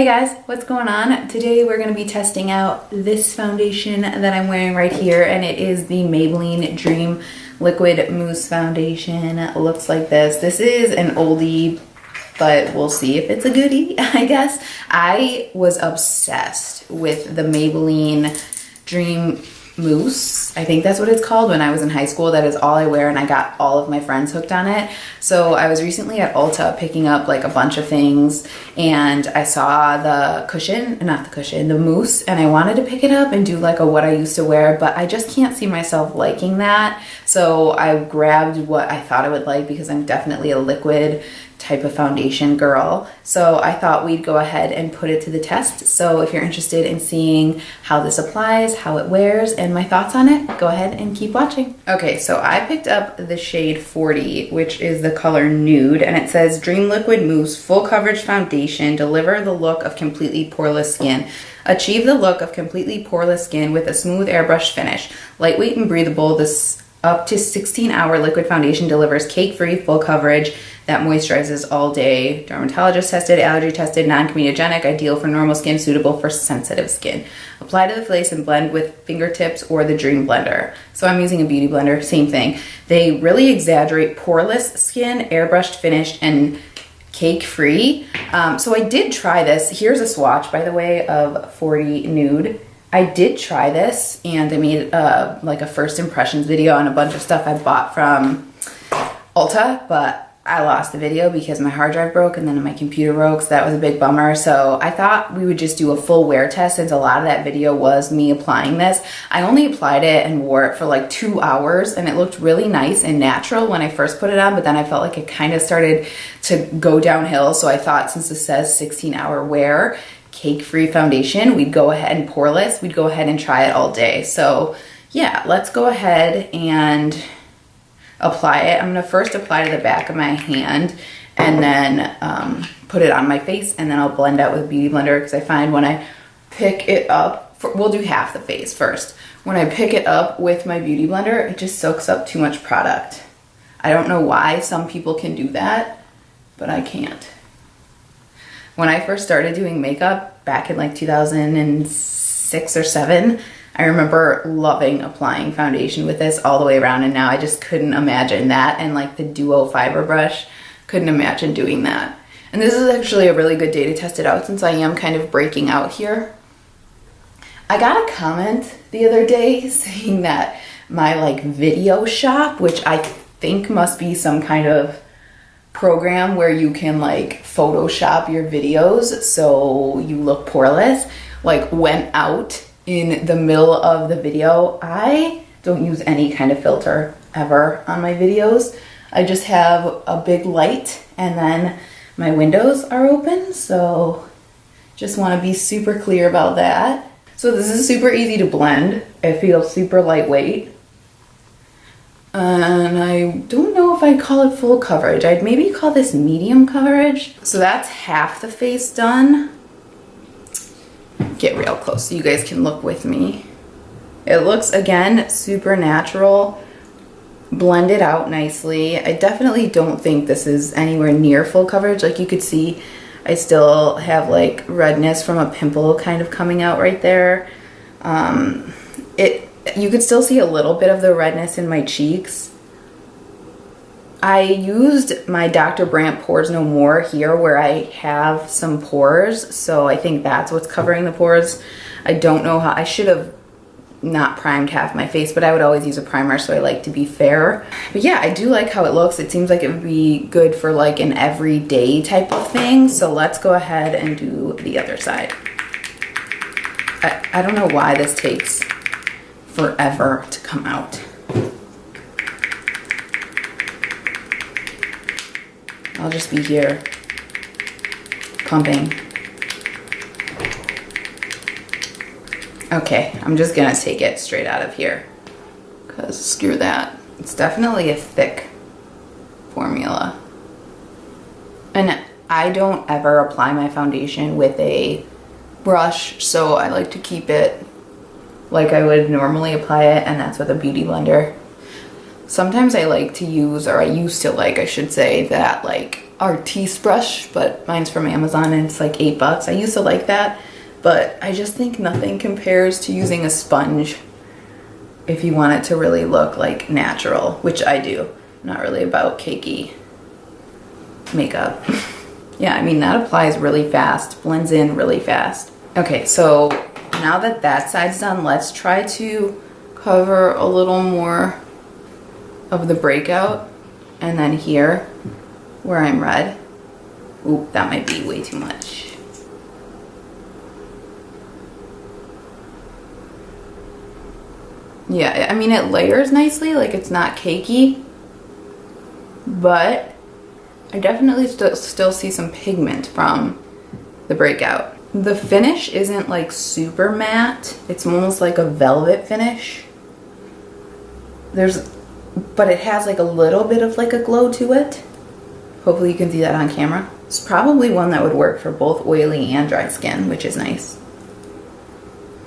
Hey guys, what's going on? Today we're going to be testing out this foundation that I'm wearing right here, and it is the Maybelline Dream Liquid Mousse Foundation. It looks like this. This is an oldie, but we'll see if it's a goodie, I guess. I was obsessed with the Maybelline Dream Mousse. I think that's what it's called. When I was in high school, that is all I wear, and I got all of my friends hooked on it. So I was recently at Ulta picking up like a bunch of things, and I saw the mousse, and I wanted to pick it up and do like a what I used to wear, but I just can't see myself liking that. So I grabbed what I thought I would like because I'm definitely a liquid type of foundation girl. So I thought we'd go ahead and put it to the test. So if you're interested in seeing how this applies, how it wears, and my thoughts on it, go ahead and keep watching. Okay, so I picked up the shade 40, which is the color Nude, and it says Dream Liquid Mousse Full Coverage Foundation. Deliver the look of completely poreless skin. Achieve the look of completely poreless skin with a smooth airbrush finish. Lightweight and breathable, this up to 16-hour liquid foundation delivers cake-free full coverage that moisturizes all day. Dermatologist tested, allergy tested, non-comedogenic, ideal for normal skin, suitable for sensitive skin. Apply to the face and blend with fingertips or the Dream Blender. So I'm using a beauty blender, same thing. They really exaggerate poreless skin, airbrushed, finished, and cake-free. So I did try this. Here's a swatch, by the way, of 40 Nude. I did try this, and I made like a first impressions video on a bunch of stuff I bought from Ulta, but I lost the video because my hard drive broke and then my computer broke, so that was a big bummer. So I thought we would just do a full wear test since a lot of that video was me applying this. I only applied it and wore it for like 2 hours, and it looked really nice and natural when I first put it on, but then I felt like it kind of started to go downhill. So I thought, since it says 16-hour wear, cake-free foundation, we'd go ahead and poreless, we'd go ahead and try it all day. So yeah, let's go ahead and apply it. I'm gonna first apply to the back of my hand and then put it on my face, and then I'll blend out with a beauty blender, because I find when I pick it up, we'll do half the face first. When I pick it up with my beauty blender, it just soaks up too much product. I don't know why some people can do that, but I can't. When I first started doing makeup back in like 2006 or 7, I remember loving applying foundation with this all the way around, and now I just couldn't imagine that, and like the Duo fiber brush, couldn't imagine doing that. And this is actually a really good day to test it out since I am kind of breaking out here. I got a comment the other day saying that my like video shop, which I think must be some kind of program where you can like Photoshop your videos so you look poreless, like went out in the middle of the video. I don't use any kind of filter ever on my videos. I just have a big light, and then my windows are open, so just want to be super clear about that. So this is super easy to blend. It feels super lightweight. And I don't know if I'd call it full coverage. I'd maybe call this medium coverage. So that's half the face done. Get real close so you guys can look with me. It looks, again, super natural, blended out nicely. I definitely don't think this is anywhere near full coverage. Like you could see, I still have like redness from a pimple kind of coming out right there. You could still see a little bit of the redness in my cheeks. I used my Dr. Brandt Pores No More here where I have some pores, so I think that's what's covering the pores. I don't know how, I should have not primed half my face, but I would always use a primer, so I like to be fair. But yeah, I do like how it looks. It seems like it would be good for like an everyday type of thing. So let's go ahead and do the other side. I don't know why this takes forever to come out. I'll just be here pumping. Okay, I'm just gonna take it straight out of here because screw that. It's definitely a thick formula. And I don't ever apply my foundation with a brush, so I like to keep it like I would normally apply it, and that's with a beauty blender. Sometimes I like to use, or I used to like, I should say, that like Artiste brush, but mine's from Amazon and it's like $8. I used to like that, but I just think nothing compares to using a sponge if you want it to really look like natural, which I do. I'm not really about cakey makeup. Yeah, I mean, that applies really fast, blends in really fast. Okay, so now that that side's done, let's try to cover a little more of the breakout, and then here where I'm red. Ooh, that might be way too much. Yeah, I mean, it layers nicely, like it's not cakey, but I definitely still see some pigment from the breakout. The finish isn't like super matte. It's almost like a velvet finish. But it has like a little bit of like a glow to it. Hopefully you can see that on camera. It's probably one that would work for both oily and dry skin, which is nice.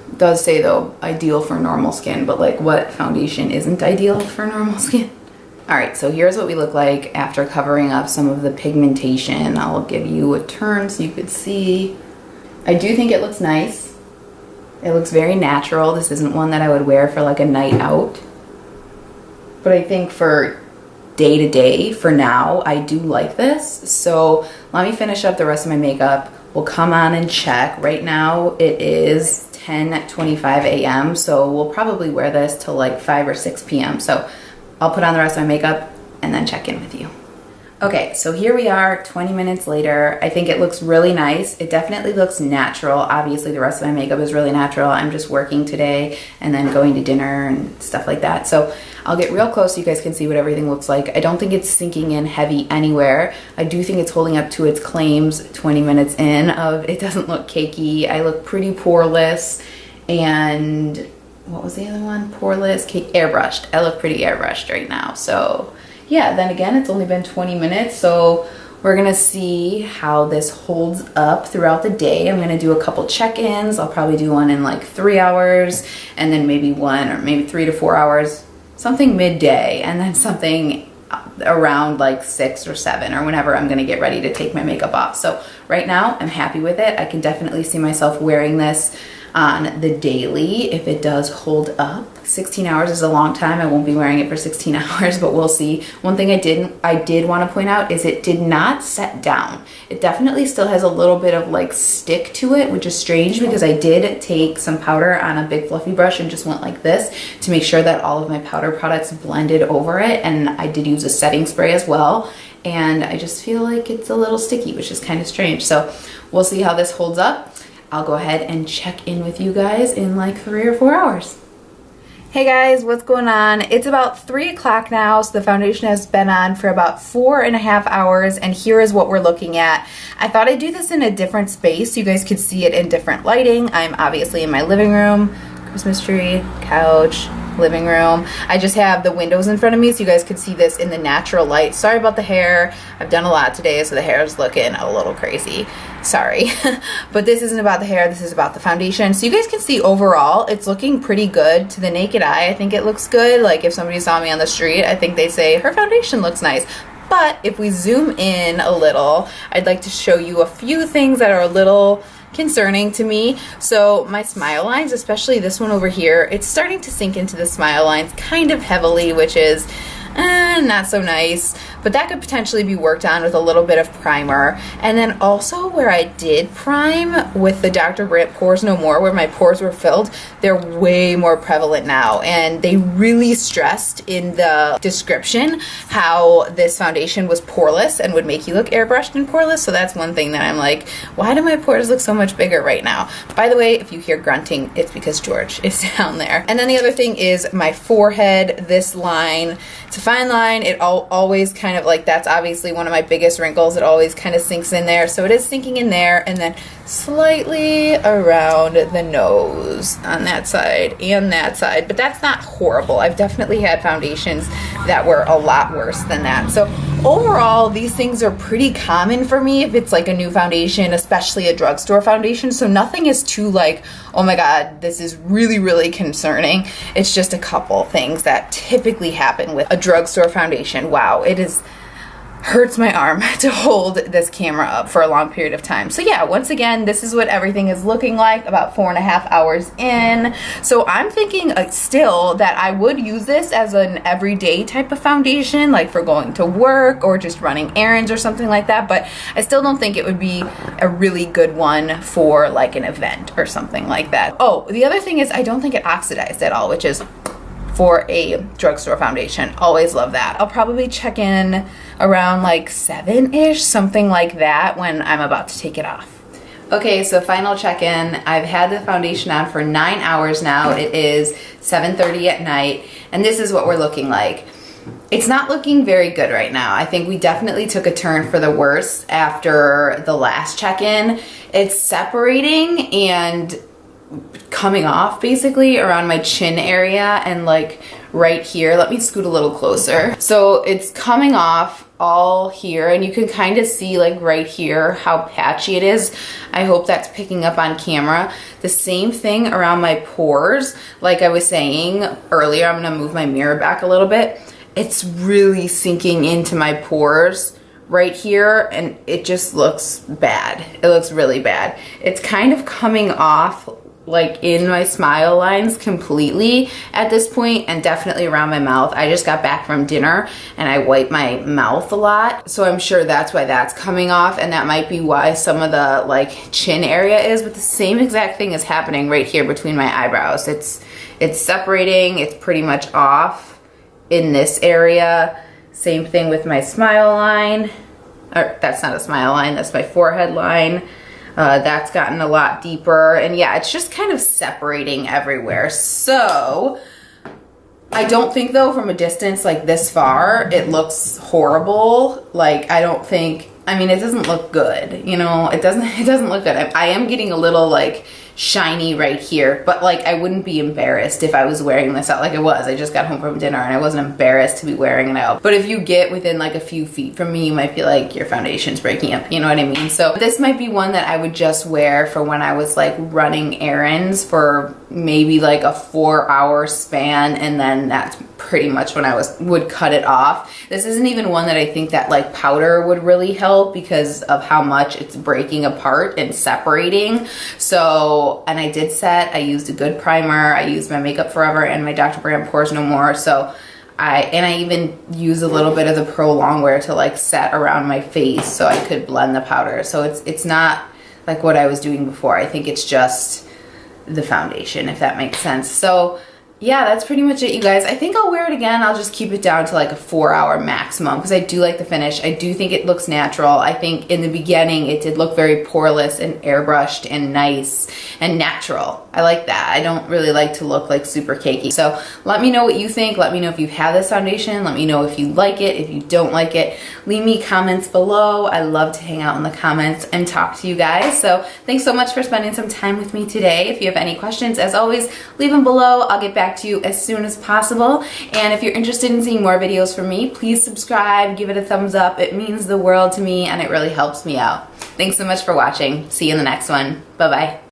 It does say though, ideal for normal skin, but like what foundation isn't ideal for normal skin? All right, so here's what we look like after covering up some of the pigmentation. I'll give you a turn so you could see. I do think it looks nice. It looks very natural. This isn't one that I would wear for like a night out. But I think for day to day, for now, I do like this. So let me finish up the rest of my makeup. We'll come on and check. Right now it is 10:25 a.m. So we'll probably wear this till like 5 or 6 p.m. So I'll put on the rest of my makeup and then check in with you. Okay, so here we are 20 minutes later. I think it looks really nice. It definitely looks natural. Obviously the rest of my makeup is really natural. I'm just working today and then going to dinner and stuff like that. So I'll get real close so you guys can see what everything looks like. I don't think it's sinking in heavy anywhere. I do think it's holding up to its claims 20 minutes in of it doesn't look cakey. I look pretty poreless, and what was the other one? Poreless, airbrushed. I look pretty airbrushed right now. So yeah, then again, it's only been 20 minutes, so we're gonna see how this holds up throughout the day. I'm gonna do a couple check-ins. I'll probably do one in like 3 hours, and then maybe 1 or maybe 3 to 4 hours, something midday, and then something around like 6 or 7 or whenever I'm gonna get ready to take my makeup off. So right now, I'm happy with it. I can definitely see myself wearing this on the daily if it does hold up. 16 hours is a long time. I won't be wearing it for 16 hours, but we'll see. One thing I did want to point out is it did not set down. It definitely still has a little bit of like stick to it, which is strange because I did take some powder on a big fluffy brush and just went like this to make sure that all of my powder products blended over it, and I did use a setting spray as well, and I just feel like it's a little sticky, which is kind of strange. So we'll see how this holds up. I'll go ahead and check in with you guys in like 3 or 4 hours. Hey guys, what's going on? It's about 3 o'clock now, so the foundation has been on for about 4.5 hours, and here is what we're looking at. I thought I'd do this in a different space so you guys could see it in different lighting. I'm obviously in my living room, Christmas tree, couch, living room. I just have the windows in front of me so you guys could see this in the natural light. Sorry about the hair. I've done a lot today, so the hair is looking a little crazy. Sorry. But this isn't about the hair, this is about the foundation. So you guys can see overall, it's looking pretty good to the naked eye. I think it looks good. Like if somebody saw me on the street, I think they'd say, her foundation looks nice. But if we zoom in a little, I'd like to show you a few things that are a little concerning to me. So my smile lines, especially this one over here, it's starting to sink into the smile lines kind of heavily, which is not so nice, but that could potentially be worked on with a little bit of primer. And then also where I did prime with the Dr. Brandt Pores No More, where my pores were filled, they're way more prevalent now, and they really stressed in the description how this foundation was poreless and would make you look airbrushed and poreless. So that's one thing that I'm like, why do my pores look so much bigger right now? By the way, if you hear grunting, it's because George is down there. And then the other thing is my forehead, this line. It's a fine line. It always kind of like, that's obviously one of my biggest wrinkles. It always kind of sinks in there. So it is sinking in there, and then slightly around the nose on that side and that side. But that's not horrible. I've definitely had foundations that were a lot worse than that. So overall, these things are pretty common for me if it's like a new foundation, especially a drugstore foundation. So nothing is too like, oh my God, this is really, really concerning. It's just a couple things that typically happen with a drugstore foundation. Wow, it is hurts my arm to hold this camera up for a long period of time. So yeah, once again, this is what everything is looking like about 4.5 hours in. So I'm thinking still that I would use this as an everyday type of foundation, like for going to work or just running errands or something like that, but I still don't think it would be a really good one for like an event or something like that. Oh, the other thing is I don't think it oxidized at all, which is for a drugstore foundation. Always love that. I'll probably check in around like 7-ish, something like that, when I'm about to take it off. Okay, so final check-in. I've had the foundation on for 9 hours now. It is 7:30 at night, and this is what we're looking like. It's not looking very good right now. I think we definitely took a turn for the worse after the last check-in. It's separating and coming off basically around my chin area and like right here. Let me scoot a little closer. So it's coming off all here, and you can kind of see like right here how patchy it is. I hope that's picking up on camera. The same thing around my pores. Like I was saying earlier, I'm gonna move my mirror back a little bit. It's really sinking into my pores right here, and it just looks bad. It looks really bad. It's kind of coming off like in my smile lines completely at this point, and definitely around my mouth. I just got back from dinner and I wipe my mouth a lot, so I'm sure that's why that's coming off, and that might be why some of the like chin area is, but the same exact thing is happening right here between my eyebrows. It's separating. It's pretty much off in this area. Same thing with my smile line, or that's not a smile line, that's my forehead line. That's gotten a lot deeper, and yeah, it's just kind of separating everywhere. So I don't think though from a distance like this far it looks horrible. Like I don't think, I mean, it doesn't look good, you know, it doesn't look good. I am getting a little like shiny right here, but like I wouldn't be embarrassed if I was wearing this out like I was. I just got home from dinner and I wasn't embarrassed to be wearing it out. But if you get within like a few feet from me, you might feel like your foundation's breaking up, you know what I mean? So this might be one that I would just wear for when I was like running errands for maybe like a 4-hour span, and then that's pretty much when I would cut it off. This isn't even one that I think that like powder would really help because of how much it's breaking apart and separating. So, and I did set, I used a good primer, I used my Makeup Forever and my Dr. Brand Pores No More. So I even use a little bit of the Pro Longwear to like set around my face so I could blend the powder. So it's not like what I was doing before. I think it's just the foundation, if that makes sense. So yeah, that's pretty much it, you guys. I think I'll wear it again. I'll just keep it down to like a 4-hour maximum because I do like the finish. I do think it looks natural. I think in the beginning it did look very poreless and airbrushed and nice and natural. I like that. I don't really like to look like super cakey. So let me know what you think. Let me know if you've had this foundation. Let me know if you like it, if you don't like it. Leave me comments below. I love to hang out in the comments and talk to you guys. So thanks so much for spending some time with me today. If you have any questions, as always, leave them below. I'll get back to you as soon as possible. And if you're interested in seeing more videos from me, please subscribe, give it a thumbs up. It means the world to me and it really helps me out. Thanks so much for watching. See you in the next one. Bye-bye.